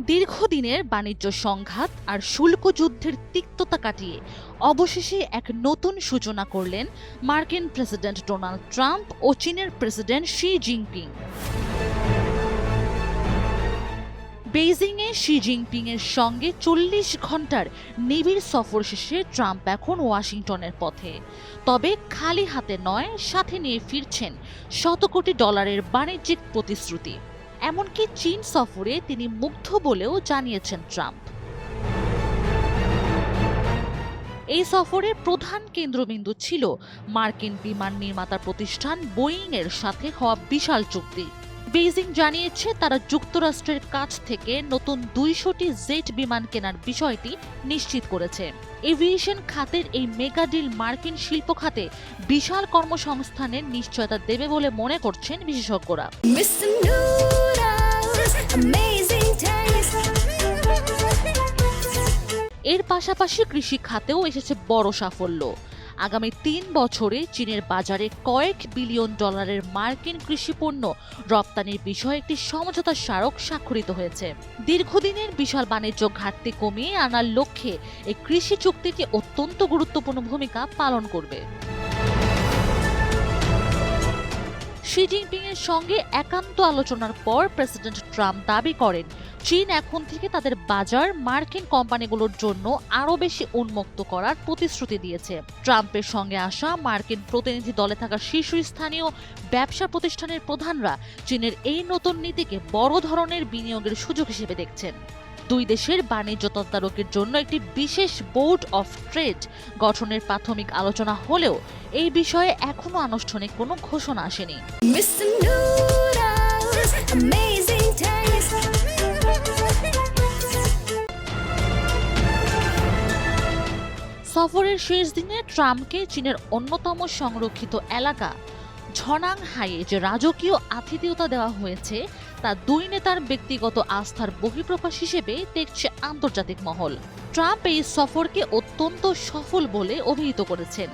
দীর্ঘদিনের বাণিজ্য সংঘাত আর শুল্ক যুদ্ধের তিক্ততা কাটিয়ে অবশেষে এক নতুন সূচনা করলেন মার্কিন প্রেসিডেন্ট ডোনাল্ড ট্রাম্প ও চীনের প্রেসিডেন্ট শি জিনপিং। বেইজিংয়ে শি জিনপিংয়ের সঙ্গে ৪০ ঘন্টার নিবিড় সফর শেষে ট্রাম্প এখন ওয়াশিংটনের পথে। তবে খালি হাতে নয়, সাথে নিয়ে ফিরছেন শত কোটি ডলারের বাণিজ্যিক প্রতিশ্রুতি। এমনকি চীন সফরে তিনি মুগ্ধ বলেও জানিয়েছেন ট্রাম্প। এই সফরের প্রধান কেন্দ্রবিন্দু ছিল মার্কিন বিমান নির্মাতা প্রতিষ্ঠান বোয়িং এর সাথে হওয়া বিশাল চুক্তি। বেইজিং জানিয়েছে তারা যুক্তরাষ্ট্রের কাছ থেকে নতুন ২০০টি জেট বিমান কেনার বিষয়টি নিশ্চিত করেছে। এভিয়েশন খাতের এই মেগা ডিল মার্কিন শিল্প খাতে বিশাল কর্মসংস্থানের নিশ্চয়তা দেবে বলে মনে করছেন বিশেষজ্ঞরা। এর পাশাপাশি কৃষি খাতেও এসেছে বড় সাফল্য। আগামী ৩ বছরে চীনের বাজারে কয়েক বিলিয়ন ডলারের মার্কিন কৃষি পণ্য রপ্তানির বিষয়ে একটি সমঝোতা স্মারক স্বাক্ষরিত হয়েছে। দীর্ঘদিনের বিশাল বাণিজ্য ঘাটতি কমিয়ে আনার লক্ষ্যে এই কৃষি চুক্তিটি অত্যন্ত গুরুত্বপূর্ণ ভূমিকা পালন করবে। শি জিনপিং এর সঙ্গে একান্ত আলোচনার পর প্রেসিডেন্ট ট্রাম্প দাবি করেন চীন এখন থেকে তাদের বাজার মার্কিন কোম্পানিগুলোর জন্য আরও বেশি উন্মুক্ত করার প্রতিশ্রুতি দিয়েছে। ট্রাম্পের সঙ্গে আসা মার্কিন প্রতিনিধি দলে থাকা শীর্ষস্থানীয় ব্যবসা প্রতিষ্ঠানের প্রধানরা চীনের এই নতুন নীতিকে বড় ধরনের বিনিয়োগের সুযোগ হিসেবে দেখছেন। দুই দেশের বাণিজ্য তদারকির জন্য একটি বিশেষ বোর্ড অফ ট্রেড গঠনের প্রাথমিক আলোচনা হলেও এই বিষয়ে এখনো আনুষ্ঠানিক কোনো ঘোষণা আসেনি। সফরের শেষ দিনে ট্রাম্পকে চীনের অন্যতম সংরক্ষিত এলাকা ঝনাংহাইয়ে যে রাজকীয় আতিথেয়তা দেওয়া হয়েছে তা দুই নেতার ব্যক্তিগত আস্থার বহিঃপ্রকাশ হিসেবে দেখছে আন্তর্জাতিক মহল। ট্রাম্প এই সফরকে অত্যন্ত সফল বলে অভিহিত করেছেন।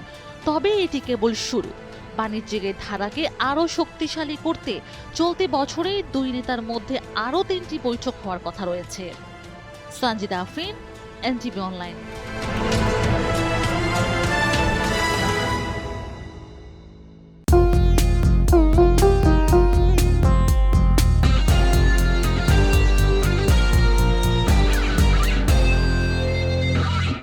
তবে এটি কেবল শুরু। বাণিজ্যিক ধারাকে আরও শক্তিশালী করতে চলতি বছরেই দুই নেতার মধ্যে আরও ৩টি বৈঠক হওয়ার কথা রয়েছে। Sanjida Afrin, NTV online.